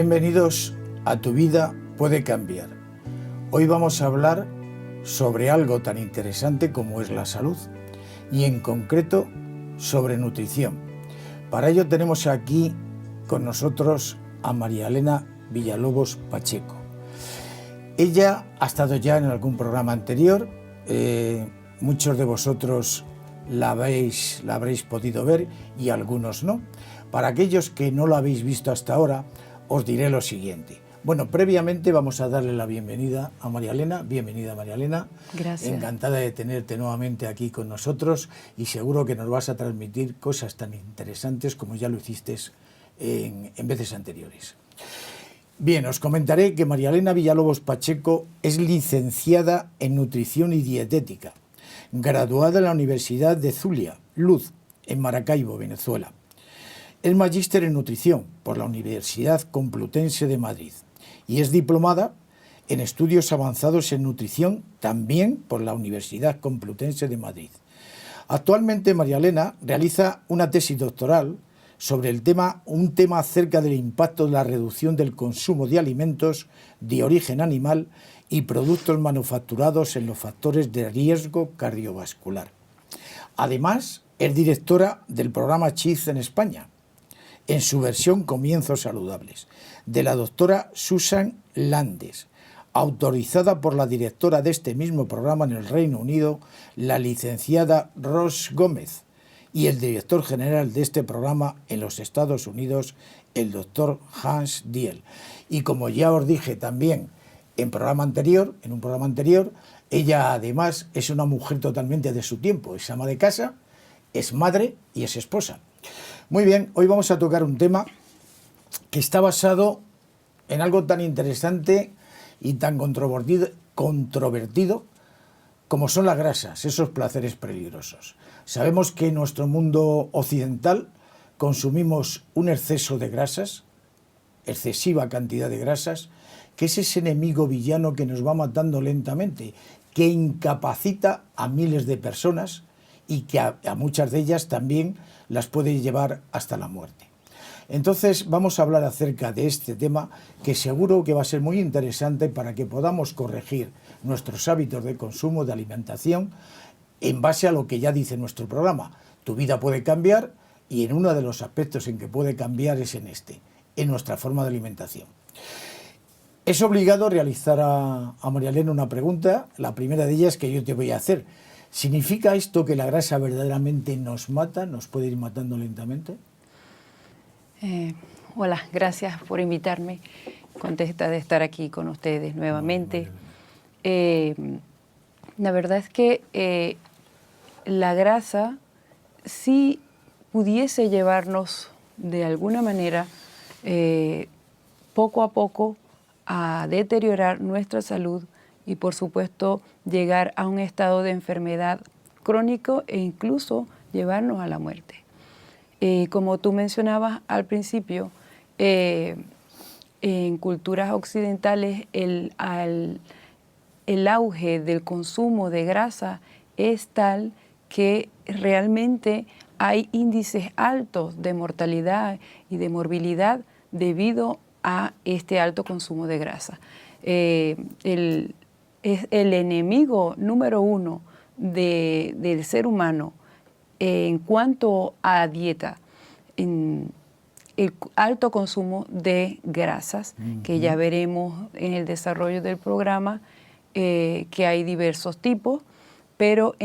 Bienvenidos a Tu Vida Puede Cambiar. Hoy vamos a hablar sobre algo tan interesante como es la salud y en concreto sobre nutrición. Para ello tenemos aquí con nosotros a María Elena Villalobos Pacheco. Ella ha estado ya en algún programa anterior, muchos de vosotros la habréis podido ver y algunos no. Para aquellos que no la habéis visto hasta ahora, os diré lo siguiente. Bueno, previamente vamos a darle la bienvenida a María Elena. Bienvenida, María Elena. Gracias. Encantada de tenerte nuevamente aquí con nosotros y seguro que nos vas a transmitir cosas tan interesantes como ya lo hiciste en veces anteriores. Bien, os comentaré que María Elena Villalobos Pacheco es licenciada en Nutrición y Dietética, graduada en la Universidad de Zulia, Luz, en Maracaibo, Venezuela. Es magíster en Nutrición por la Universidad Complutense de Madrid y es diplomada en Estudios Avanzados en Nutrición también por la Universidad Complutense de Madrid. Actualmente María Elena realiza una tesis doctoral sobre un tema acerca del impacto de la reducción del consumo de alimentos de origen animal y productos manufacturados en los factores de riesgo cardiovascular. Además, es directora del programa CHIZ en España, en su versión Comienzos Saludables, de la doctora Susan Landes, autorizada por la directora de este mismo programa en el Reino Unido, la licenciada Ros Gómez, y el director general de este programa en los Estados Unidos, el doctor Hans Diel. Y como ya os dije también en un programa anterior, ella además es una mujer totalmente de su tiempo, es ama de casa, es madre y es esposa. Muy bien, hoy vamos a tocar un tema que está basado en algo tan interesante y tan controvertido como son las grasas, esos placeres peligrosos. Sabemos que en nuestro mundo occidental consumimos un exceso de grasas, excesiva cantidad de grasas, que es ese enemigo villano que nos va matando lentamente, que incapacita a miles de personas y que a muchas de ellas también las puede llevar hasta la muerte. Entonces vamos a hablar acerca de este tema que seguro que va a ser muy interesante para que podamos corregir nuestros hábitos de consumo, de alimentación, en base a lo que ya dice nuestro programa. Tu vida puede cambiar y en uno de los aspectos en que puede cambiar es en nuestra forma de alimentación. Es obligado realizar a María Elena una pregunta, la primera de ellas que yo te voy a hacer. ¿Significa esto que la grasa verdaderamente nos mata, nos puede ir matando lentamente? Hola, gracias por invitarme. Contenta de estar aquí con ustedes nuevamente. La verdad es que la grasa sí pudiese llevarnos de alguna manera poco a poco a deteriorar nuestra salud y por supuesto llegar a un estado de enfermedad crónico e incluso llevarnos a la muerte. Como tú mencionabas al principio, en culturas occidentales el auge del consumo de grasa es tal que realmente hay índices altos de mortalidad y de morbilidad debido a este alto consumo de grasa. Es el enemigo número uno del ser humano en cuanto a dieta, en el alto consumo de grasas, que ya veremos en el desarrollo del programa, que hay diversos tipos, pero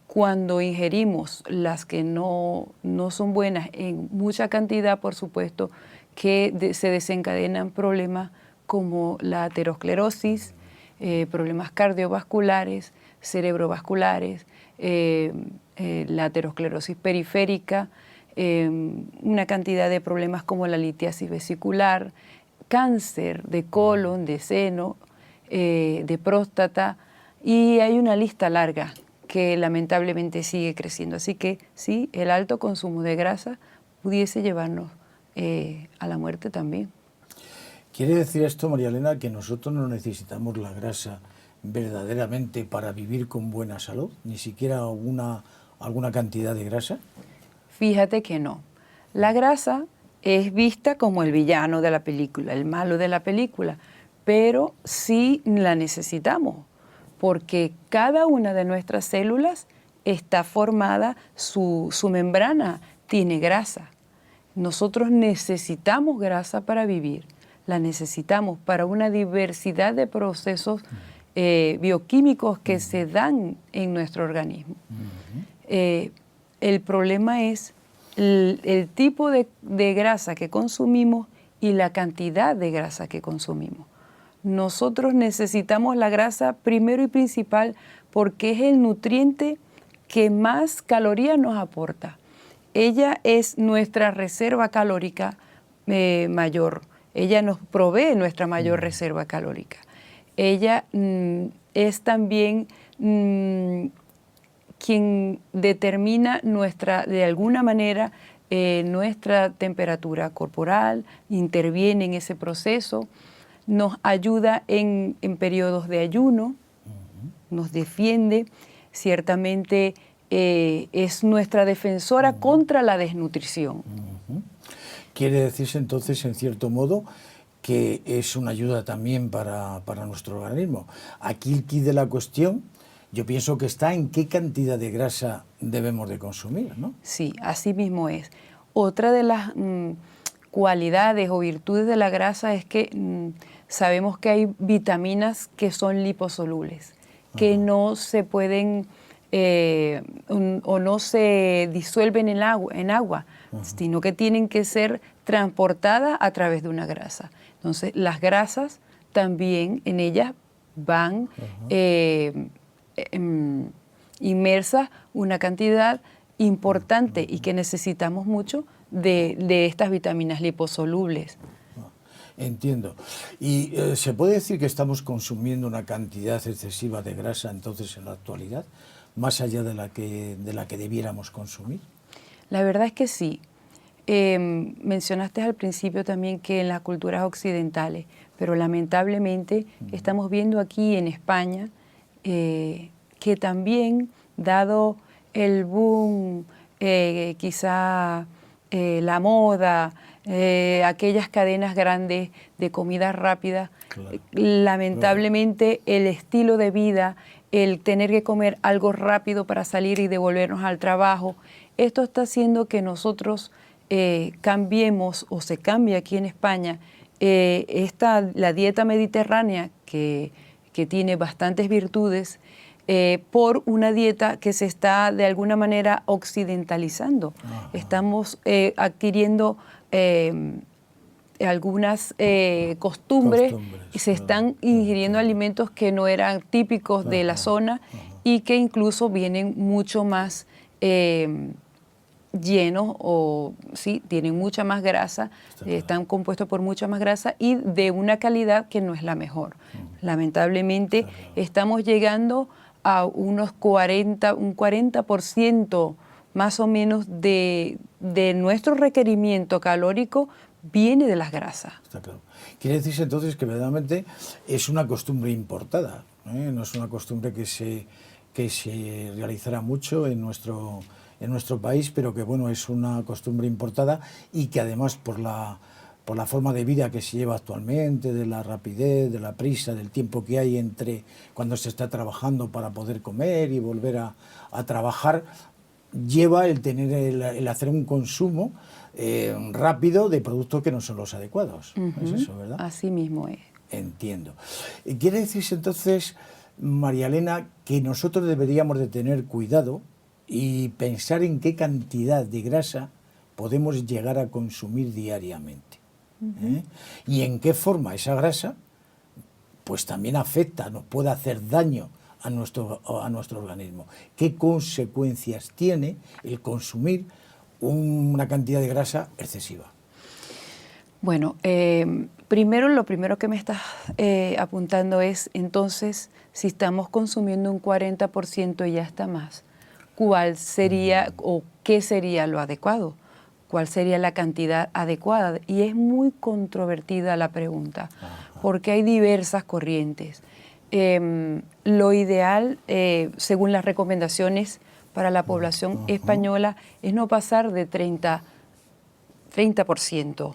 cuando ingerimos las que no son buenas en mucha cantidad, por supuesto, que se desencadenan problemas como la aterosclerosis, problemas cardiovasculares, cerebrovasculares, la aterosclerosis periférica, una cantidad de problemas como la litiasis vesicular, cáncer de colon, de seno, de próstata, y hay una lista larga que lamentablemente sigue creciendo. Así que sí, el alto consumo de grasa pudiese llevarnos a la muerte también. ¿Quiere decir esto, María Elena, que nosotros no necesitamos la grasa verdaderamente para vivir con buena salud? ¿Ni siquiera alguna cantidad de grasa? Fíjate que no. La grasa es vista como el villano de la película, el malo de la película, pero sí la necesitamos, porque cada una de nuestras células está formada, su membrana tiene grasa. Nosotros necesitamos grasa para vivir, la necesitamos para una diversidad de procesos bioquímicos que se dan en nuestro organismo. El problema es el tipo de grasa que consumimos y la cantidad de grasa que consumimos. Nosotros necesitamos la grasa primero y principal porque es el nutriente que más calorías nos aporta. Ella es nuestra reserva calórica mayor. Ella nos provee nuestra mayor reserva calórica. Ella es también quien determina de alguna manera nuestra temperatura corporal, interviene en ese proceso, nos ayuda en periodos de ayuno, nos defiende, ciertamente es nuestra defensora contra la desnutrición. Quiere decirse entonces, en cierto modo, que es una ayuda también para nuestro organismo. Aquí el quid de la cuestión, yo pienso que está en qué cantidad de grasa debemos de consumir, ¿no? Sí, así mismo es. Otra de las cualidades o virtudes de la grasa es que sabemos que hay vitaminas que son liposolubles, que no se pueden o no se disuelven en agua, sino que tienen que ser transportadas a través de una grasa. Entonces, las grasas también en ellas van inmersas una cantidad importante y que necesitamos mucho de estas vitaminas liposolubles. Entiendo. ¿Y se puede decir que estamos consumiendo una cantidad excesiva de grasa entonces en la actualidad, más allá de la que debiéramos consumir? La verdad es que sí. Mencionaste al principio también que en las culturas occidentales, pero lamentablemente estamos viendo aquí en España que también, dado el boom, quizá la moda, aquellas cadenas grandes de comida rápida, claro, lamentablemente el estilo de vida, el tener que comer algo rápido para salir y devolvernos al trabajo, esto está haciendo que nosotros cambiemos o se cambie aquí en España la dieta mediterránea que tiene bastantes virtudes por una dieta que se está de alguna manera occidentalizando. Ajá. Estamos adquiriendo algunas costumbres y se están ingiriendo alimentos que no eran típicos de la zona y que incluso vienen mucho más llenos o sí, tienen mucha más grasa, están compuestos por mucha más grasa y de una calidad que no es la mejor. Lamentablemente estamos llegando a un 40% más o menos de nuestro requerimiento calórico viene de las grasas. Está claro. Quiere decirse entonces que verdaderamente es una costumbre importada, ¿eh? No es una costumbre que se realizará mucho en nuestro país, pero que bueno, es una costumbre importada y que además por la forma de vida que se lleva actualmente, de la rapidez, de la prisa, del tiempo que hay entre cuando se está trabajando para poder comer y volver a trabajar, lleva el hacer un consumo rápido de productos que no son los adecuados. ¿Es eso, verdad? Así mismo es. Entiendo. ¿Quiere decirse entonces, María Elena, que nosotros deberíamos de tener cuidado y pensar en qué cantidad de grasa podemos llegar a consumir diariamente? Y en qué forma esa grasa pues también afecta, nos puede hacer daño a nuestro organismo? ¿Qué consecuencias tiene el consumir una cantidad de grasa excesiva? Bueno, lo primero que me estás apuntando es, entonces, si estamos consumiendo un 40% y ya está más, ¿cuál sería o qué sería lo adecuado? ¿Cuál sería la cantidad adecuada? Y es muy controvertida la pregunta, porque hay diversas corrientes. Lo ideal, según las recomendaciones para la población española, es no pasar de 30 30%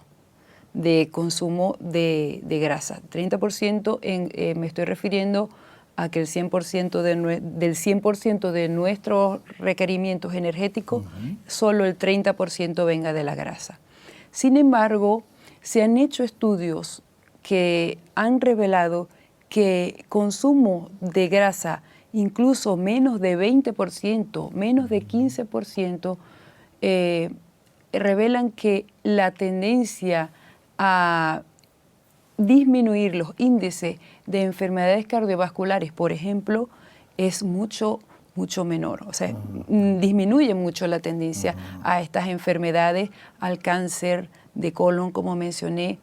de consumo de grasa. 30% me estoy refiriendo a que el 100% del 100% de nuestros requerimientos energéticos, solo el 30% venga de la grasa. Sin embargo, se han hecho estudios que han revelado que consumo de grasa, incluso menos de 20%, menos de 15%, revelan que la tendencia a disminuir los índices de enfermedades cardiovasculares, por ejemplo, es mucho menor. O sea, disminuye mucho la tendencia a estas enfermedades, al cáncer de colon, como mencioné.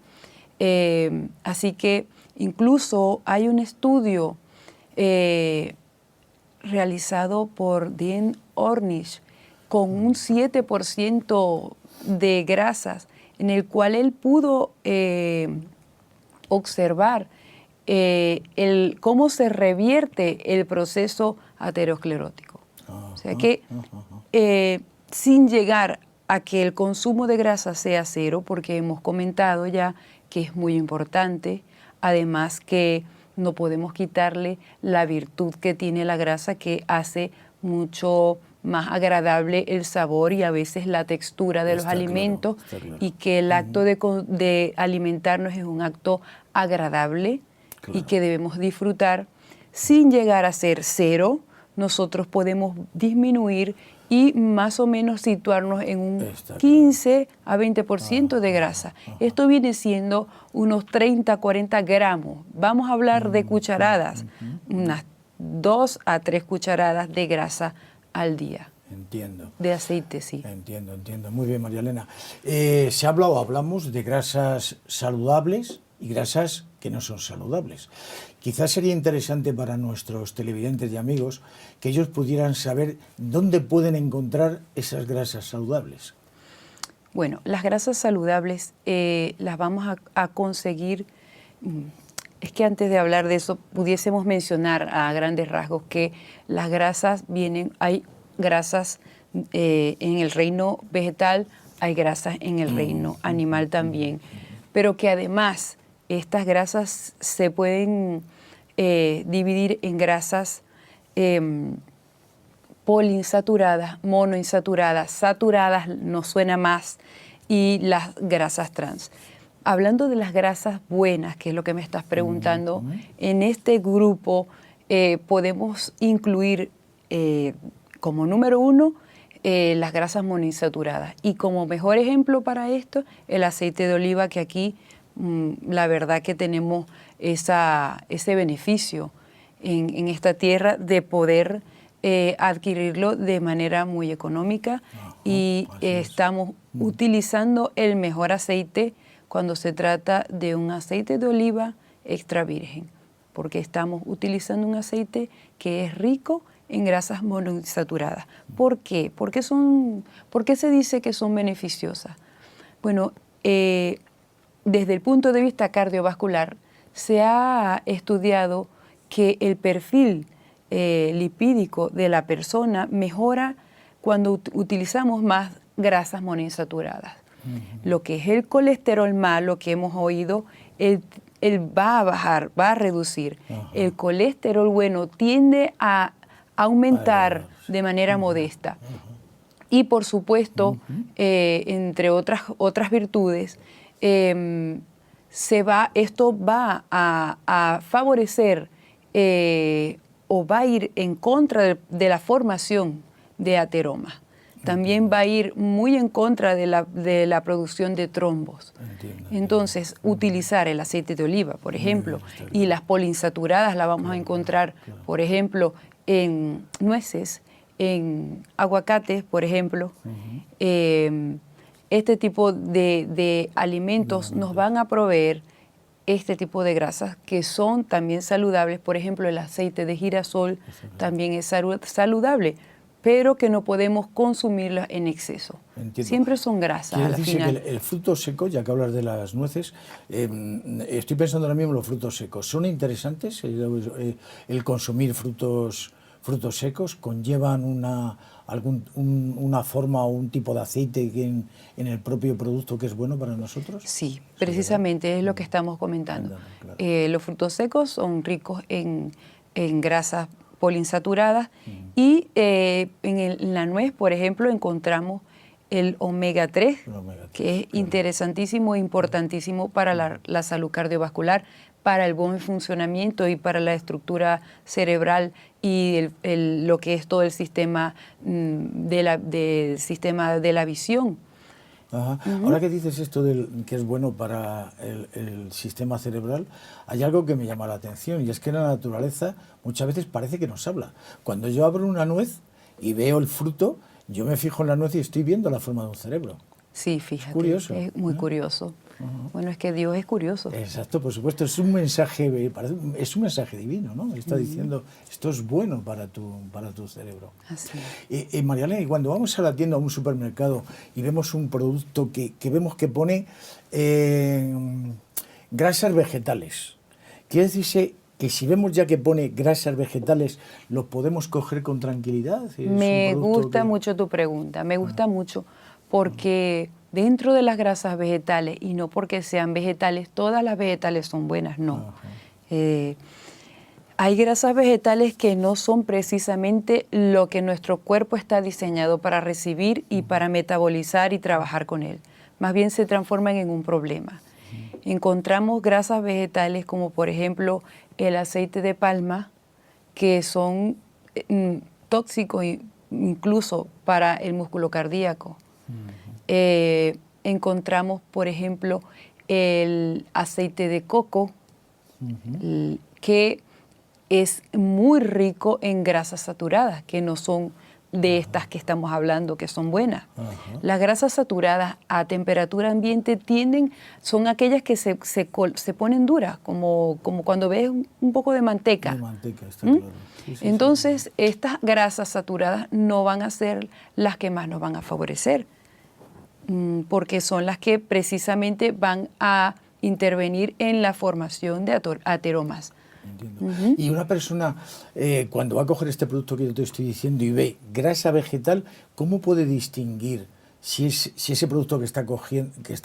Así que incluso hay un estudio realizado por Dean Ornish con un 7% de grasas, en el cual él pudo observar cómo se revierte el proceso aterosclerótico. O sea que sin llegar a que el consumo de grasa sea cero, porque hemos comentado ya que es muy importante, además que no podemos quitarle la virtud que tiene la grasa, que hace mucho más agradable el sabor y a veces la textura de los alimentos, y que el acto de alimentarnos es un acto agradable y que debemos disfrutar. Sin llegar a ser cero, nosotros podemos disminuir y más o menos situarnos en un 15 a 20% de grasa. Esto viene siendo unos 30 a 40 gramos. Vamos a hablar de cucharadas, unas 2 a 3 cucharadas de grasa al día. Entiendo. De aceite, sí. Entiendo. Muy bien, María Elena. Hablamos de grasas saludables y grasas que no son saludables. Quizás sería interesante para nuestros televidentes y amigos que ellos pudieran saber dónde pueden encontrar esas grasas saludables. Bueno, las grasas saludables las vamos a conseguir. Es que antes de hablar de eso, pudiésemos mencionar a grandes rasgos que las grasas hay grasas en el reino vegetal, hay grasas en el reino animal también, pero que además estas grasas se pueden dividir en grasas poliinsaturadas, monoinsaturadas, saturadas, nos suena más, y las grasas trans. Hablando de las grasas buenas, que es lo que me estás preguntando, en este grupo podemos incluir como número 1 las grasas monoinsaturadas. Y como mejor ejemplo para esto, el aceite de oliva, que aquí la verdad que tenemos ese beneficio en esta tierra de poder adquirirlo de manera muy económica. Y estamos utilizando el mejor aceite cuando se trata de un aceite de oliva extra virgen, porque estamos utilizando un aceite que es rico en grasas monoinsaturadas. ¿Por qué? ¿Por qué se dice que son beneficiosas? Bueno, desde el punto de vista cardiovascular, se ha estudiado que el perfil lipídico de la persona mejora cuando utilizamos más grasas monoinsaturadas. Lo que es el colesterol malo que hemos oído, él va a bajar, va a reducir. El colesterol bueno tiende a aumentar de manera modesta. Y por supuesto, entre otras virtudes, esto va a favorecer o va a ir en contra de la formación de ateromas. También va a ir muy en contra de la producción de trombos. Entonces, utilizar el aceite de oliva, por ejemplo, y las poliinsaturadas las vamos a encontrar, por ejemplo, en nueces, en aguacates, por ejemplo. Este tipo de alimentos nos van a proveer este tipo de grasas que son también saludables. Por ejemplo, el aceite de girasol también es saludable, pero que no podemos consumirlas en exceso. Entiendo. Siempre son grasas al final. Que el fruto seco, ya que hablas de las nueces, estoy pensando ahora mismo en los frutos secos. ¿Son interesantes el consumir frutos secos? ¿Conllevan una forma o un tipo de aceite que en el propio producto que es bueno para nosotros? Sí, precisamente es lo que estamos comentando. Claro. Los frutos secos son ricos en grasas poliinsaturadas y en la nuez, por ejemplo, encontramos el omega 3, que es interesantísimo e importantísimo para la salud cardiovascular, para el buen funcionamiento y para la estructura cerebral y lo que es todo el sistema sistema de la visión. Ajá. Ahora que dices esto que es bueno para el sistema cerebral, hay algo que me llama la atención, y es que la naturaleza muchas veces parece que nos habla. Cuando yo abro una nuez y veo el fruto, yo me fijo en la nuez y estoy viendo la forma de un cerebro. Sí, fíjate. Es curioso. Es muy curioso. Bueno, es que Dios es curioso. Exacto, por supuesto. Es un mensaje divino, ¿no? Está diciendo, esto es bueno para tu cerebro. Así es. María Elena, y cuando vamos a la tienda, a un supermercado, y vemos un producto que vemos que pone grasas vegetales, quiere decirse que si vemos ya que pone grasas vegetales, ¿lo podemos coger con tranquilidad? Me gusta mucho tu pregunta, me gusta mucho, porque dentro de las grasas vegetales, y no porque sean vegetales, todas las vegetales son buenas, no. Hay grasas vegetales que no son precisamente lo que nuestro cuerpo está diseñado para recibir y para metabolizar y trabajar con él. Más bien se transforman en un problema. Encontramos grasas vegetales como por ejemplo el aceite de palma, que son tóxicos incluso para el músculo cardíaco. Encontramos, por ejemplo, el aceite de coco, que es muy rico en grasas saturadas, que no son de estas que estamos hablando, que son buenas. Las grasas saturadas a temperatura ambiente son aquellas que se ponen duras, como cuando ves un poco de manteca. De manteca, está claro. Sí, Entonces, estas grasas saturadas no van a ser las que más nos van a favorecer, porque son las que precisamente van a intervenir en la formación de ateromas. Entiendo. Y una persona, cuando va a coger este producto que yo te estoy diciendo y ve grasa vegetal, ¿cómo puede distinguir si ese producto que está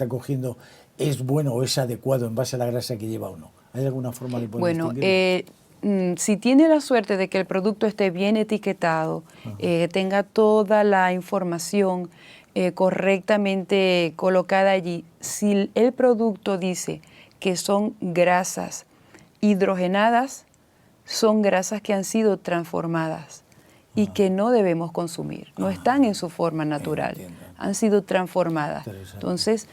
cogiendo es bueno o es adecuado en base a la grasa que lleva o no? ¿Hay alguna forma de poder distinguirlo? Si tiene la suerte de que el producto esté bien etiquetado, tenga toda la información correctamente colocada allí, si el producto dice que son grasas hidrogenadas, son grasas que han sido transformadas y que no debemos consumir, no están en su forma natural, han sido transformadas. Entonces,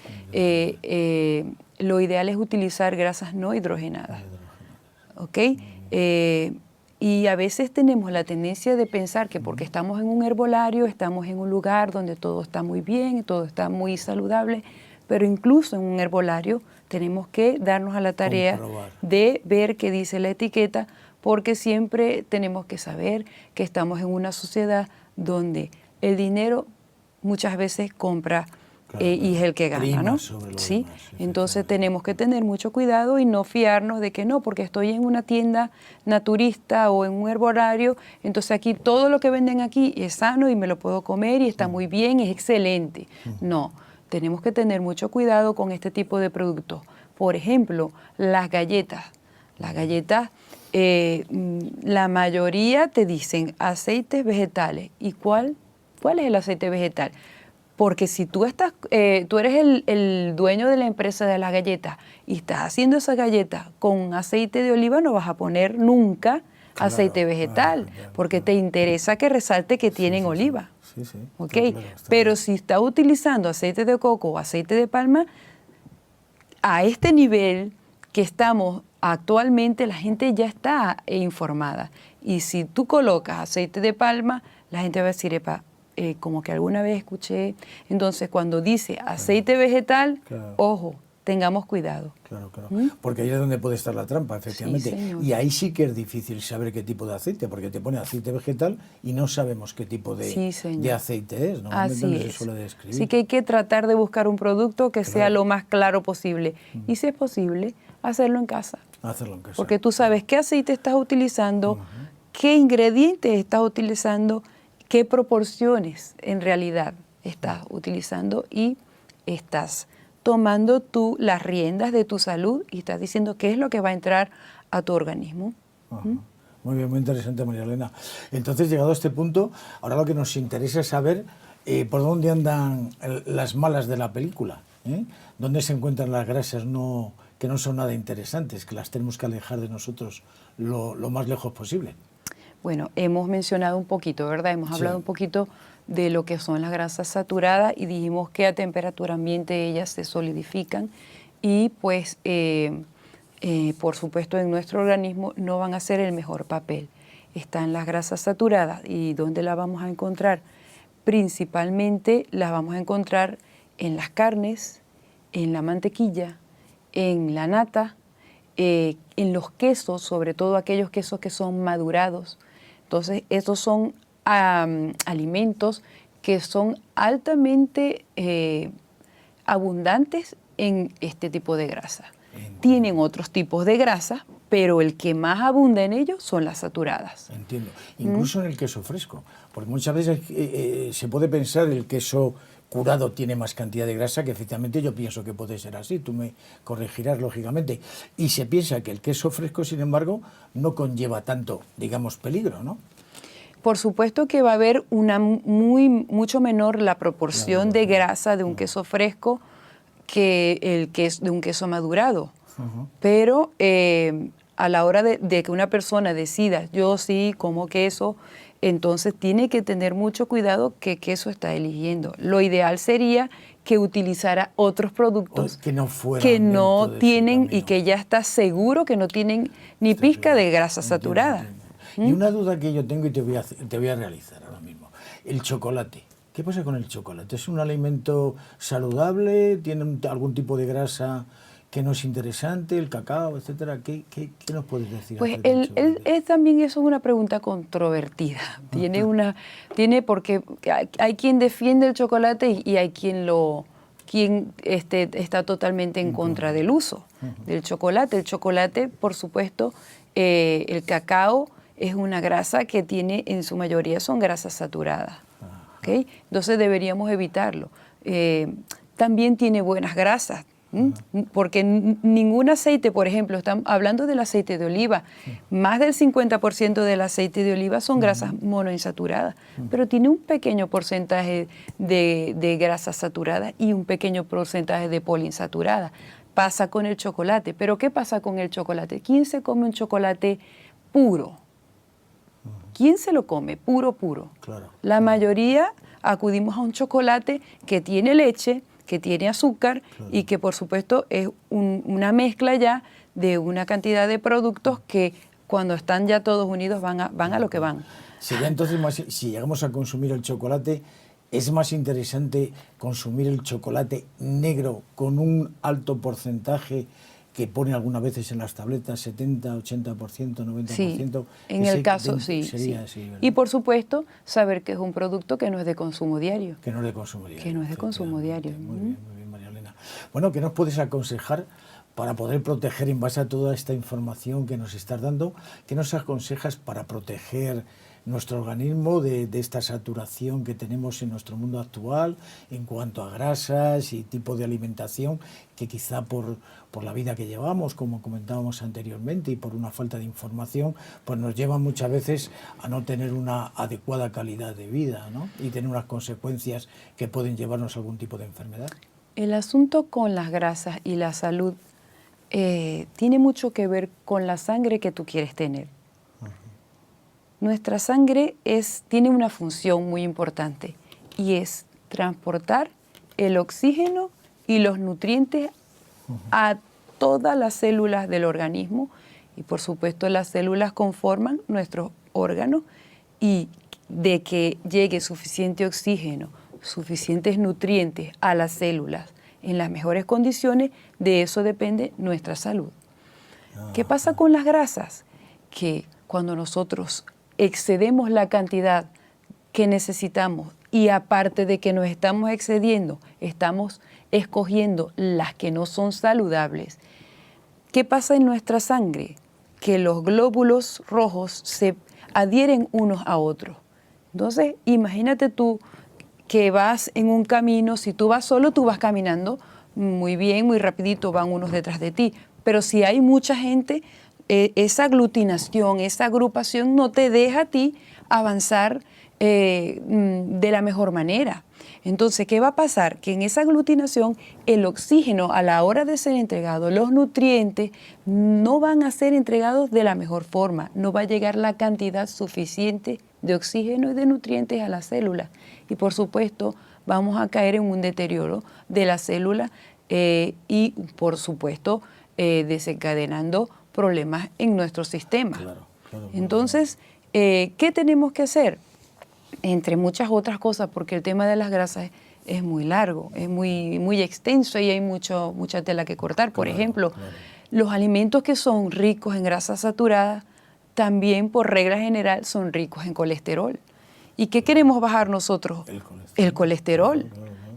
lo ideal es utilizar grasas no hidrogenadas. ¿Ok? Y a veces tenemos la tendencia de pensar que porque estamos en un herbolario, estamos en un lugar donde todo está muy bien, todo está muy saludable, pero incluso en un herbolario tenemos que darnos a la tarea de ver qué dice la etiqueta, porque siempre tenemos que saber que estamos en una sociedad donde el dinero muchas veces compra y es el que gana, ¿no? ¿Sí? Entonces tenemos que tener mucho cuidado y no fiarnos de que no, porque estoy en una tienda naturista o en un herbolario, entonces aquí todo lo que venden aquí es sano y me lo puedo comer y está muy bien, es excelente. No, tenemos que tener mucho cuidado con este tipo de productos. Por ejemplo, las galletas. Las galletas, la mayoría te dicen aceites vegetales. ¿Y cuál es el aceite vegetal? Porque si tú eres el dueño de la empresa de las galletas y estás haciendo esa galleta con aceite de oliva, no vas a poner nunca aceite vegetal, porque te interesa que resalte que tienen oliva. ¿Okay? Pero si está utilizando aceite de coco o aceite de palma, a este nivel que estamos actualmente, la gente ya está informada. Y si tú colocas aceite de palma, la gente va a decir, como que alguna vez escuché. Entonces, cuando dice aceite vegetal, ojo, tengamos cuidado. Claro. Porque ahí es donde puede estar la trampa, efectivamente. Sí, y ahí sí que es difícil saber qué tipo de aceite, porque te pone aceite vegetal y no sabemos qué tipo de aceite es. Normalmente no se suele describir. Así que hay que tratar de buscar un producto que sea lo más claro posible. Y si es posible, hacerlo en casa. Porque tú sabes qué aceite estás utilizando, qué ingredientes estás utilizando, qué proporciones en realidad estás utilizando y estás tomando tú las riendas de tu salud y estás diciendo qué es lo que va a entrar a tu organismo. Ajá. Muy bien, muy interesante, María Elena. Entonces, llegado a este punto, ahora lo que nos interesa es saber por dónde andan las malas de la película, ¿eh? ¿Dónde se encuentran las grasas que no son nada interesantes, que las tenemos que alejar de nosotros lo más lejos posible? Bueno, hemos mencionado un poquito, ¿verdad? Hemos hablado un poquito de lo que son las grasas saturadas y dijimos que a temperatura ambiente ellas se solidifican y pues por supuesto en nuestro organismo no van a hacer el mejor papel. Están las grasas saturadas y ¿dónde las vamos a encontrar? Principalmente las vamos a encontrar en las carnes, en la mantequilla, en la nata, en los quesos, sobre todo aquellos quesos que son madurados. Entonces, estos son alimentos que son altamente abundantes en este tipo de grasa. Tienen otros tipos de grasa, pero el que más abunda en ellos son las saturadas. Entiendo. Incluso en el queso fresco, porque muchas veces se puede pensar el queso curado tiene más cantidad de grasa, que efectivamente yo pienso que puede ser así, tú me corregirás lógicamente, y se piensa que el queso fresco, sin embargo, no conlleva tanto, digamos, peligro, ¿no? Por supuesto que va a haber mucho menor la proporción de grasa de un queso fresco que de un queso madurado, pero a la hora de que una persona decida, yo sí como queso, entonces tiene que tener mucho cuidado qué queso está eligiendo. Lo ideal sería que utilizara otros productos que no tienen y que ya está seguro que no tienen ni pizca de grasa saturada. Y una duda que yo tengo y te voy a realizar ahora mismo. El chocolate. ¿Qué pasa con el chocolate? ¿Es un alimento saludable? ¿Tiene algún tipo de grasa que no es interesante? ¿El cacao, etcétera? ¿Qué nos puedes decir? Pues también eso es una pregunta controvertida. Porque hay quien defiende el chocolate y hay quien está totalmente en contra del uso del chocolate. El chocolate, por supuesto, el cacao es una grasa que tiene, en su mayoría son grasas saturadas. ¿Okay? Entonces deberíamos evitarlo. También tiene buenas grasas. Porque ningún aceite, por ejemplo, estamos hablando del aceite de oliva, más del 50% del aceite de oliva son grasas monoinsaturadas, pero tiene un pequeño porcentaje de grasas saturadas y un pequeño porcentaje de poliinsaturadas. Pasa con el chocolate, pero ¿qué pasa con el chocolate? ¿Quién se come un chocolate puro? ¿Quién se lo come puro? Claro. La mayoría acudimos a un chocolate que tiene leche, que tiene azúcar y que por supuesto es una mezcla ya de una cantidad de productos que cuando están ya todos unidos van a lo que van. Sería entonces si llegamos a consumir el chocolate, ¿es más interesante consumir el chocolate negro con un alto porcentaje que pone algunas veces en las tabletas, 70, 80%, 90%? Sí, en el caso sí. Así, y por supuesto, saber que es un producto que no es de consumo diario. Que no es de consumo diario. Que no es de consumo diario. Muy bien, María Elena. Bueno, ¿qué nos puedes aconsejar para poder proteger, en base a toda esta información que nos estás dando, qué nos aconsejas para proteger nuestro organismo de esta saturación que tenemos en nuestro mundo actual en cuanto a grasas y tipo de alimentación que quizá por la vida que llevamos, como comentábamos anteriormente, y por una falta de información, pues nos lleva muchas veces a no tener una adecuada calidad de vida, ¿no? Y tener unas consecuencias que pueden llevarnos a algún tipo de enfermedad? El asunto con las grasas y la salud tiene mucho que ver con la sangre que tú quieres tener. Nuestra sangre tiene una función muy importante y es transportar el oxígeno y los nutrientes a todas las células del organismo y por supuesto las células conforman nuestros órganos y de que llegue suficiente oxígeno, suficientes nutrientes a las células en las mejores condiciones, de eso depende nuestra salud. ¿Qué pasa con las grasas? Que cuando nosotros excedemos la cantidad que necesitamos y aparte de que nos estamos excediendo, estamos escogiendo las que no son saludables. ¿Qué pasa en nuestra sangre? Que los glóbulos rojos se adhieren unos a otros. Entonces, imagínate tú que vas en un camino, si tú vas solo, tú vas caminando muy bien, muy rapidito, van unos detrás de ti. Pero si hay mucha gente, esa aglutinación, esa agrupación no te deja a ti avanzar de la mejor manera. Entonces, ¿qué va a pasar? Que en esa aglutinación el oxígeno a la hora de ser entregado, los nutrientes no van a ser entregados de la mejor forma, no va a llegar la cantidad suficiente de oxígeno y de nutrientes a la célula. Y por supuesto, vamos a caer en un deterioro de la célula y por supuesto desencadenando problemas en nuestro sistema. Claro. Entonces, ¿qué tenemos que hacer? Entre muchas otras cosas, porque el tema de las grasas es muy largo, es muy extenso y hay mucha tela que cortar. Por ejemplo, los alimentos que son ricos en grasas saturadas también por regla general son ricos en colesterol. ¿Y qué queremos bajar nosotros? El colesterol.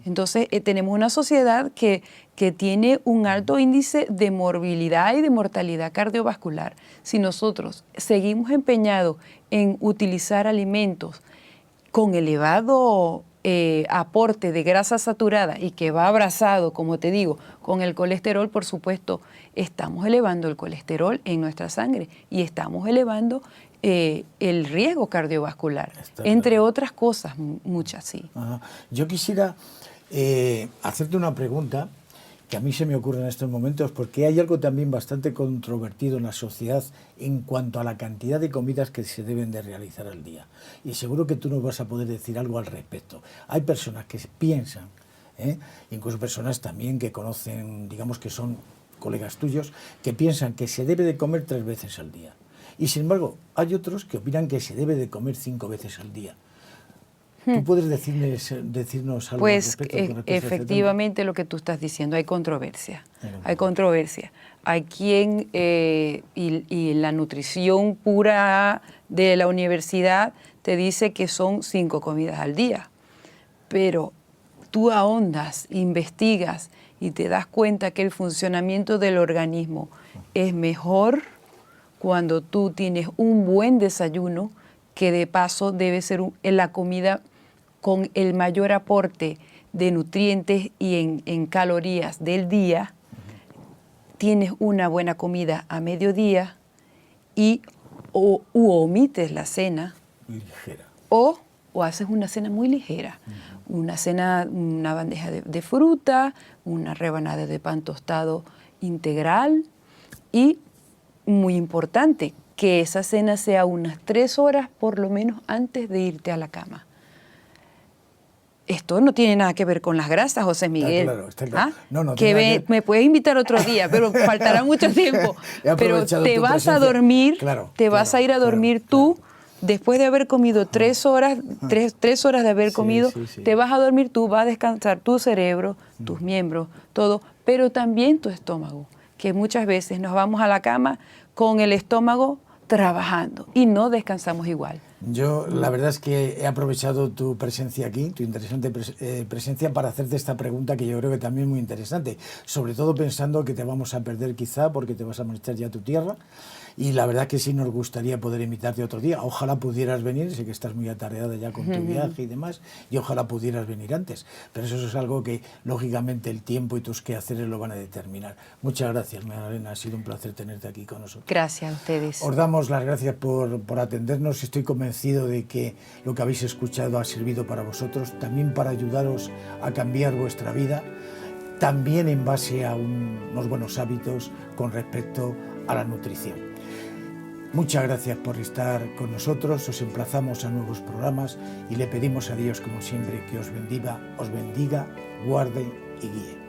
Entonces tenemos una sociedad que tiene un alto índice de morbilidad y de mortalidad cardiovascular. Si nosotros seguimos empeñados en utilizar alimentos con elevado aporte de grasa saturada y que va abrazado, como te digo, con el colesterol, por supuesto, estamos elevando el colesterol en nuestra sangre y estamos elevando el riesgo cardiovascular, entre otras cosas, muchas, sí. Ajá. Yo quisiera hacerte una pregunta que a mí se me ocurre en estos momentos, porque hay algo también bastante controvertido en la sociedad en cuanto a la cantidad de comidas que se deben de realizar al día. Y seguro que tú nos vas a poder decir algo al respecto. Hay personas que piensan, incluso personas también que conocen, digamos que son colegas tuyos, que piensan que se debe de comer 3 veces al día. Y sin embargo, hay otros que opinan que se debe de comer 5 veces al día. ¿Tú puedes decirnos algo pues, al respecto? Efectivamente lo que tú estás diciendo, hay controversia. Hay controversia. Hay quien, y la nutrición pura de la universidad te dice que son 5 comidas al día. Pero tú ahondas, investigas y te das cuenta que el funcionamiento del organismo es mejor cuando tú tienes un buen desayuno, que de paso debe ser la comida con el mayor aporte de nutrientes y en calorías del día. Tienes una buena comida a mediodía y u omites la cena muy ligera o haces una cena muy ligera, una cena, una bandeja de fruta, una rebanada de pan tostado integral y, muy importante, que esa cena sea unas 3 horas por lo menos antes de irte a la cama. Esto no tiene nada que ver con las grasas, José Miguel. Está claro. ¿Ah? Que me puedes invitar otro día, pero faltará mucho tiempo. Pero te vas a dormir, vas a ir a dormir tú, después de haber comido 3 horas, 3 horas de haber comido, te vas a dormir tú, va a descansar tu cerebro, tus miembros, todo, pero también tu estómago, que muchas veces nos vamos a la cama con el estómago trabajando y no descansamos igual. Yo la verdad es que he aprovechado tu presencia aquí, tu interesante presencia, para hacerte esta pregunta que yo creo que también es muy interesante, sobre todo pensando que te vamos a perder quizá porque te vas a marchar ya a tu tierra, y la verdad que sí nos gustaría poder invitarte otro día. Ojalá pudieras venir, sé que estás muy atareada ya con tu viaje y demás, y ojalá pudieras venir antes, pero eso es algo que lógicamente el tiempo y tus quehaceres lo van a determinar. Muchas gracias, Magdalena, ha sido un placer tenerte aquí con nosotros. Gracias a ustedes. Os damos las gracias por atendernos. Estoy convencido de que lo que habéis escuchado ha servido para vosotros, también para ayudaros a cambiar vuestra vida, también en base a unos buenos hábitos con respecto a la nutrición. Muchas gracias por estar con nosotros, os emplazamos a nuevos programas y le pedimos a Dios, como siempre, que os bendiga, guarde y guíe.